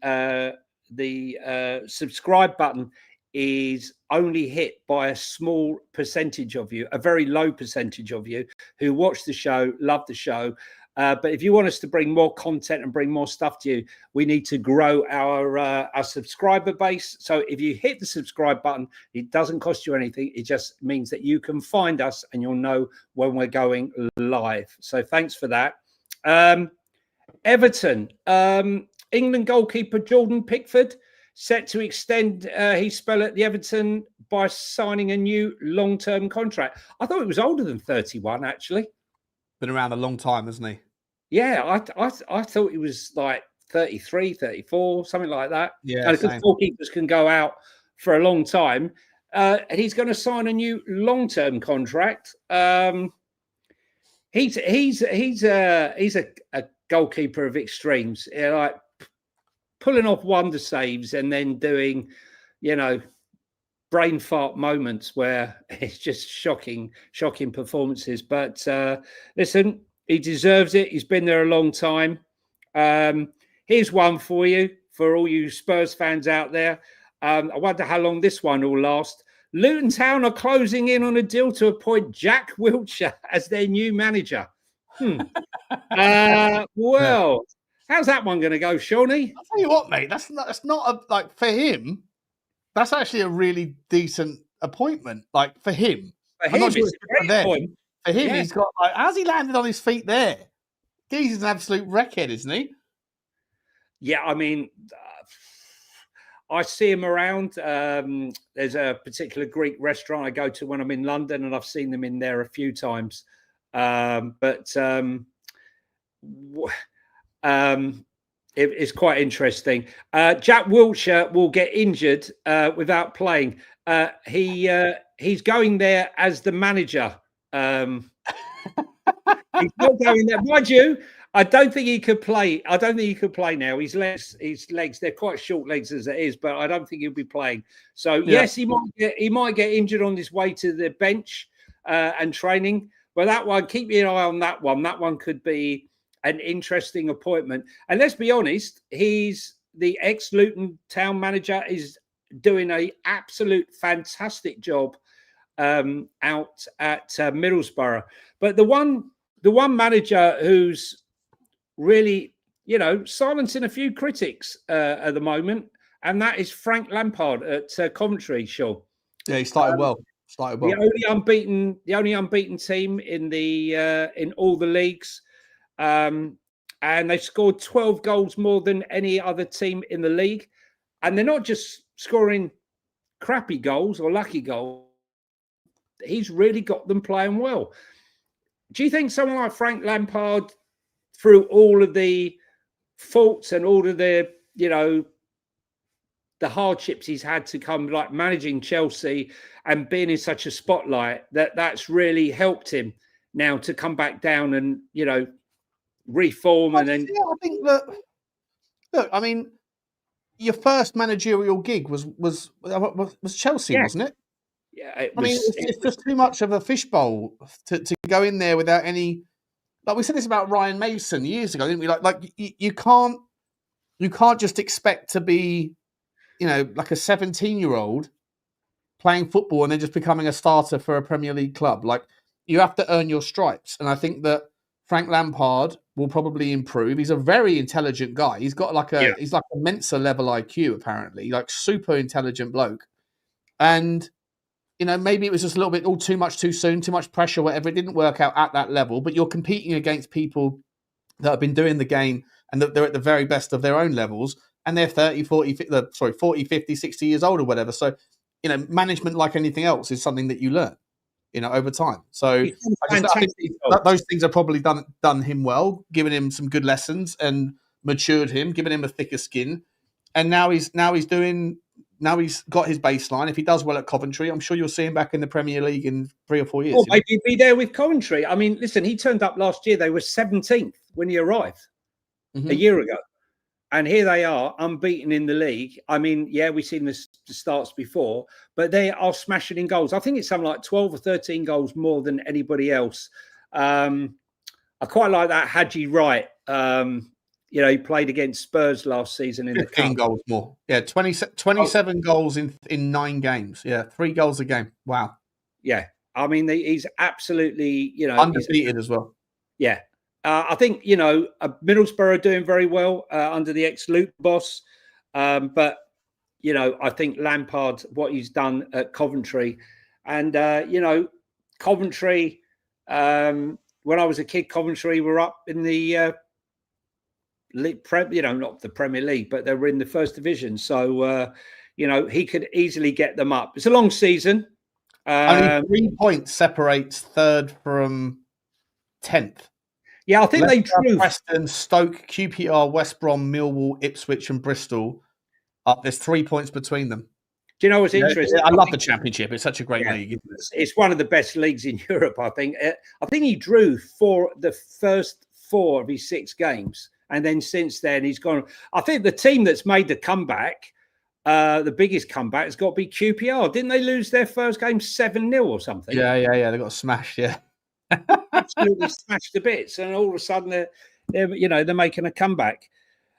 subscribe button is only hit by a small percentage of you, a very low percentage of you who watch the show, love the show. But if you want us to bring more content and bring more stuff to you, we need to grow our subscriber base. So if you hit the subscribe button, it doesn't cost you anything. It just means that you can find us and you'll know when we're going live. So thanks for that. Everton, England goalkeeper Jordan Pickford set to extend his spell at the Everton by signing a new long-term contract. I thought it was older than 31, actually. Been around a long time, hasn't he? Yeah, I thought he was like 33, 34, something like that. Yeah, because goalkeepers can go out for a long time. And he's going to sign a new long-term contract. He's a goalkeeper of extremes, like pulling off wonder saves and then doing, brain fart moments where it's just shocking performances. But listen, he deserves it. He's been there a long time. Here's one for you, for all you Spurs fans out there. I wonder how long this one will last. Luton Town are closing in on a deal to appoint Jack Wilshere as their new manager. Well, how's that one going to go, Shawnee? I'll tell you what, mate. That's not like for him. That's actually a really decent appointment. Like for him, it's a great appointment. For him, he's got like, how's he landed on his feet there? He's an absolute wreckhead, isn't he? Yeah, I mean, I see him around. There's a particular Greek restaurant I go to when I'm in London, and I've seen them in there a few times. It's quite interesting. Jack Wilshere will get injured without playing. He's going there as the manager. He's not going there. Mind you, I don't think he could play. I don't think he could play now. His legs, they're quite short legs as it is, but I don't think he'll be playing. So yes, he might get injured on his way to the bench and training. But that one, keep your eye on that one. That one could be an interesting appointment. And let's be honest, he's the ex-Luton Town manager, is doing an absolute fantastic job out at Middlesbrough. But the one manager who's really, silencing a few critics at the moment, and that is Frank Lampard at Coventry. Sure. Yeah, he started well. The only unbeaten team in all the leagues. And they've scored 12 goals more than any other team in the league. And they're not just scoring crappy goals or lucky goals. He's really got them playing well. Do you think someone like Frank Lampard, through all of the faults and all of the, the hardships he's had to come, like managing Chelsea and being in such a spotlight, that's really helped him now to come back down and, reform? And then I think that, look, I mean, your first managerial gig was Chelsea, wasn't it? Yeah, it's just too much of a fishbowl to go in there without any. Like we said this about Ryan Mason years ago, didn't we? Like you can't just expect to be, like a 17-year-old playing football and then just becoming a starter for a Premier League club. Like you have to earn your stripes, and I think that Frank Lampard will probably improve. He's a very intelligent guy. He's got he's like a Mensa level IQ, apparently, like super intelligent bloke. And, maybe it was just a little bit all too much too soon, too much pressure, whatever. It didn't work out at that level, but you're competing against people that have been doing the game and that they're at the very best of their own levels, and they're 30, 40, 50, 60 years old or whatever. So, management, like anything else, is something that you learn, over time. So I think those things have probably done him well, given him some good lessons and matured him, given him a thicker skin. And now he's got his baseline. If he does well at Coventry, I'm sure you'll see him back in the Premier League in 3 or 4 years. Or maybe he'd be there with Coventry. I mean, listen, he turned up last year. They were 17th when he arrived a year ago. And here they are, unbeaten in the league. I mean, yeah, we've seen the starts before, but they are smashing in goals. I think it's something like 12 or 13 goals more than anybody else. I quite like that Haji Wright. He played against Spurs last season in 15 the cup. goals more. Yeah, 27 goals in 9 games. Yeah, 3 goals a game. Wow. Yeah. I mean, he's absolutely, undefeated as well. Yeah. I think, Middlesbrough are doing very well under the ex-Luke boss. But, I think Lampard, what he's done at Coventry. And, Coventry, when I was a kid, Coventry were up in the not the Premier League, but they were in the first division. So, he could easily get them up. It's a long season. Only 3 points separates 3rd from 10th. Yeah, I think Leicester, they drew. Preston, Stoke, QPR, West Brom, Millwall, Ipswich, and Bristol. There's 3 points between them. Do you know what's interesting? I love the Championship. It's such a great league. Isn't it? It's one of the best leagues in Europe, I think. I think he drew for the first 4 of his 6 games. And then since then, he's gone. I think the team that's made the comeback, the biggest comeback, has got to be QPR. Didn't they lose their first game 7-0 or something? Yeah. They got smashed, yeah. Absolutely smashed to bits, and all of a sudden they're making a comeback.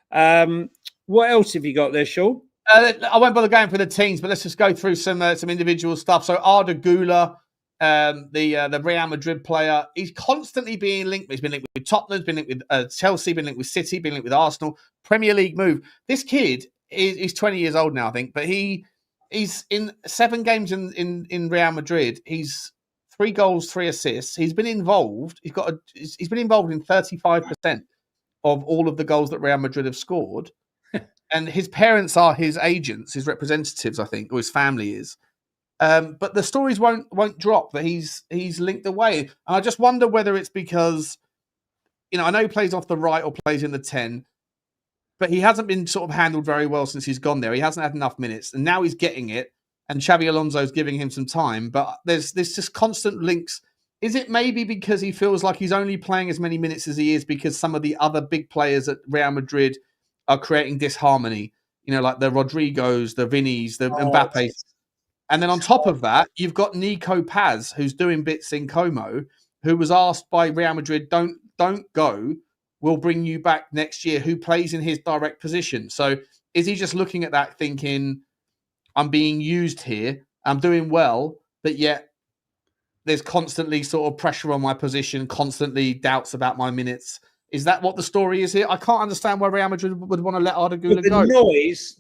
What else have you got there, Sean? I won't bother going for the teams, but let's just go through some individual stuff. So Arda Güler, the Real Madrid player, he's constantly being linked. He's been linked with Tottenham, he's been linked with Chelsea, been linked with City, been linked with Arsenal. Premier League move. This kid he's 20 years old now, I think, but he's in 7 games in Real Madrid. He's 3 goals, 3 assists. He's been involved. He's been involved in 35% of all of the goals that Real Madrid have scored. And his parents are his agents, his representatives, I think, or his family is. But the stories won't drop that he's linked away. And I just wonder whether it's because, I know he plays off the right or plays in the 10, but he hasn't been sort of handled very well since he's gone there. He hasn't had enough minutes, and now he's getting it. And Xabi Alonso's giving him some time, but there's just constant links. Is it maybe because he feels like he's only playing as many minutes as he is because some of the other big players at Real Madrid are creating disharmony? Like the Rodrigos, the Vinnies, the Mbappes. And then on top of that, you've got Nico Paz, who's doing bits in Como, who was asked by Real Madrid, don't go, we'll bring you back next year, who plays in his direct position. So is he just looking at that thinking, I'm being used here, I'm doing well, but yet there's constantly sort of pressure on my position, constantly doubts about my minutes. Is that what the story is here? I can't understand why Real Madrid would want to let Arda Güler go.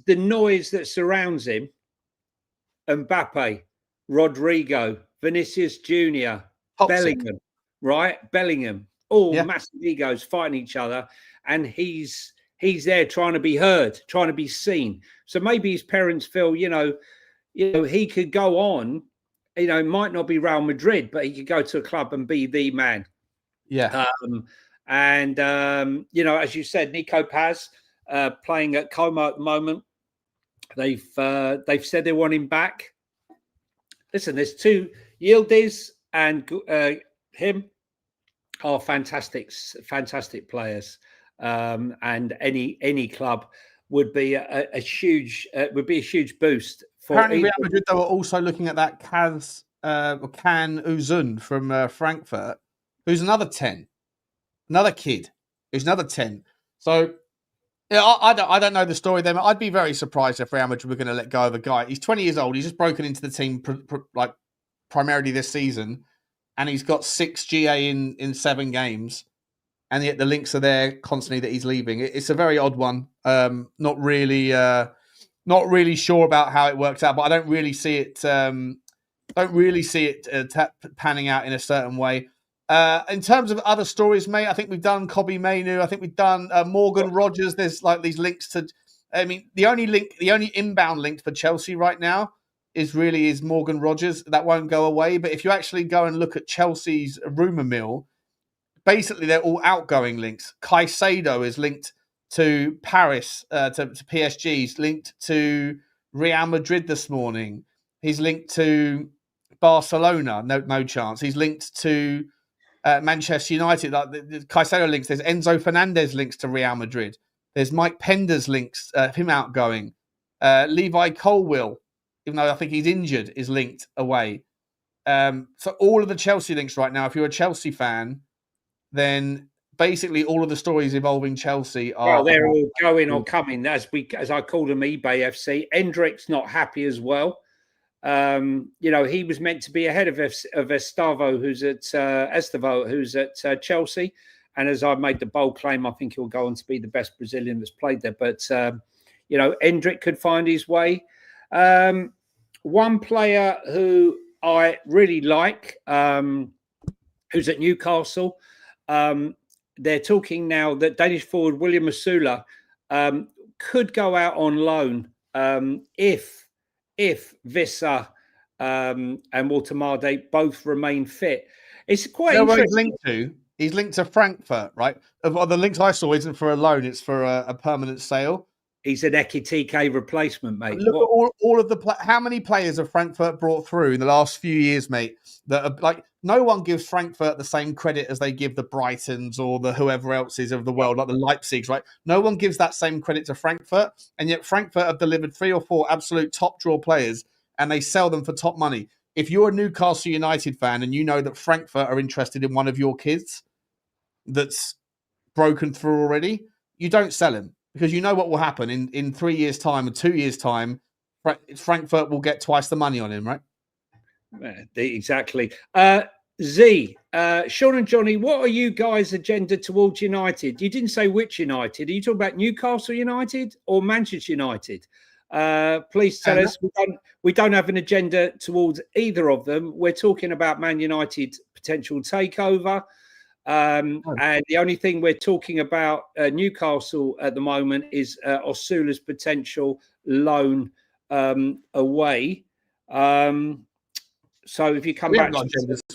The noise that surrounds him, Mbappe, Rodrigo, Vinicius Jr., Bellingham, right? Bellingham, all massive egos fighting each other, and he's there trying to be heard, trying to be seen. So maybe his parents feel, he could go on, it might not be Real Madrid, but he could go to a club and be the man. Yeah. As you said, Nico Paz playing at Como at the moment. They've said they want him back. Listen, there's 2, Yildiz and him are fantastic players. And any club would be a huge boost. Apparently, Real Madrid though are also looking at that Can Uzun from Frankfurt, who's another 10, another kid who's another 10. So I don't know the story there. I'd be very surprised if Real Madrid were going to let go of a guy. He's 20 years old. He's just broken into the team primarily this season, and he's got 6 GA in 7 games. And yet the links are there constantly that he's leaving. It's a very odd one. Not really sure about how it works out, but I don't really see it. Panning out in a certain way. In terms of other stories, mate, I think we've done Kobe Mainu. I think we've done Morgan Rogers. There's like these links to. I mean, the only inbound link for Chelsea right now is Morgan Rogers. That won't go away. But if you actually go and look at Chelsea's rumor mill, basically they're all outgoing links. Caicedo is linked to Paris, to PSG. He's linked to Real Madrid this morning. He's linked to Barcelona. No chance. He's linked to Manchester United. Like the Caicedo links. There's Enzo Fernandez links to Real Madrid. There's Mike Pender's links, him outgoing. Levi Colwill, even though I think he's injured, is linked away. So all of the Chelsea links right now, if you're a Chelsea fan, then basically all of the stories involving Chelsea are... Well, they're all going or coming, as I call them, eBay FC. Endrick's not happy as well. He was meant to be ahead of Estavo, who's at Chelsea. And as I made the bold claim, I think he'll go on to be the best Brazilian that's played there. But, Endrick could find his way. One player who I really like, who's at Newcastle, they're talking now that Danish forward William Masula could go out on loan if Visser and Walter Marde both remain fit. It's quite interesting. He's linked to Frankfurt, right? The links I saw isn't for a loan; it's for a permanent sale. He's an Ekitike replacement, mate. Look at all of the how many players have Frankfurt brought through in the last few years, mate? That are like, no one gives Frankfurt the same credit as they give the Brightons or the whoever else is of the world, like the Leipzigs, right? No one gives that same credit to Frankfurt, and yet Frankfurt have delivered 3 or 4 absolute top draw players, and they sell them for top money. If you're a Newcastle United fan and you know that Frankfurt are interested in one of your kids that's broken through already, you don't sell him. Because you know what will happen in 3 years' time or 2 years' time, Frankfurt will get twice the money on him, right? Exactly. Sean and Johnny, what are you guys' agenda towards United? You didn't say which United. Are you talking about Newcastle United or Manchester United? Please tell us. We don't have an agenda towards either of them. We're talking about Man United potential takeover. And the only thing we're talking about Newcastle at the moment is Osula's potential loan away. So if you come back, we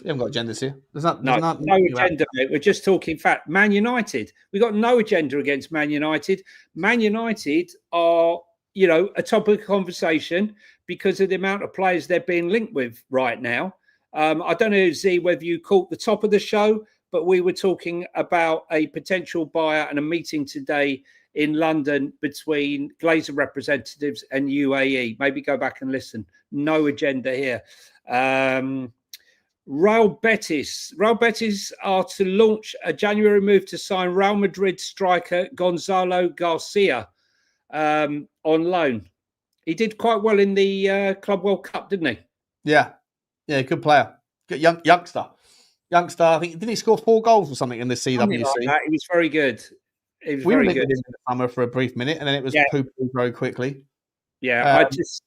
haven't got agendas here. There's no agenda, mate. We're just talking. In fact, Man United. We've got no agenda against Man United. Man United are, a topic of conversation because of the amount of players they're being linked with right now. I don't know, Z, whether you caught the top of the show, but we were talking about a potential buyer and a meeting today in London between Glazer representatives and UAE. Maybe go back and listen. No agenda here. Real Betis are to launch a January move to sign Real Madrid striker Gonzalo Garcia on loan. He did quite well in the Club World Cup, didn't he? Yeah, good player. Good youngster. I think, didn't he score 4 goals or something in the CWC? Like he was very good. We were very good in the summer for a brief minute, and then it was poo very quickly. Yeah,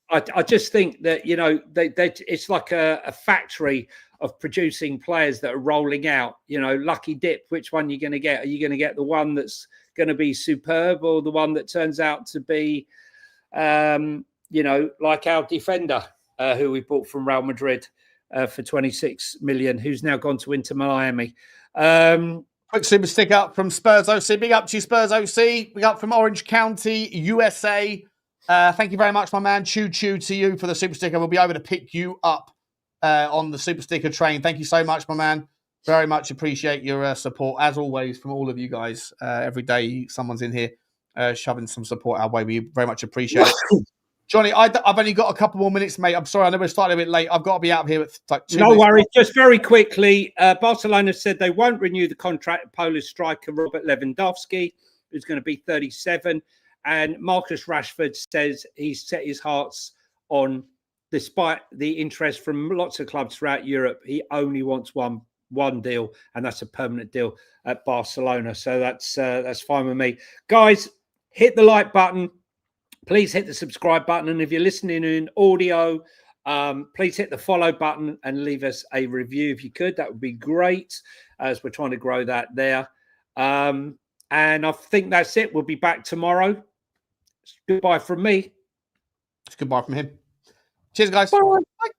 I just think that it's like a factory of producing players that are rolling out. Lucky dip. Which one are you going to get? Are you going to get the one that's going to be superb, or the one that turns out to be, like our defender who we bought from Real Madrid for 26 million, who's now gone to Inter Miami. Quick super stick up from Spurs OC. Big up to you, Spurs OC. Big up from Orange County, USA. Thank you very much, my man. Choo to you for the super sticker. We'll be able to pick you up on the super sticker train. Thank you so much, my man. Very much appreciate your support, as always, from all of you guys. Every day someone's in here shoving some support our way. We very much appreciate it. Johnny, I've only got a couple more minutes, mate. I'm sorry, I know we're starting a bit late. I've got to be out of here at like 2 minutes. No worries. Just very quickly, Barcelona said they won't renew the contract of Polish striker Robert Lewandowski, who's going to be 37. And Marcus Rashford says he's set his hearts on, despite the interest from lots of clubs throughout Europe, he only wants one deal, and that's a permanent deal at Barcelona. So that's fine with me. Guys, hit the like button. Please hit the subscribe button. And if you're listening in audio, Please hit the follow button and leave us a review if you could. That would be great, as we're trying to grow that there. And I think that's it. We'll be back tomorrow. Goodbye from me. It's goodbye from him. Cheers, guys. Bye. Bye.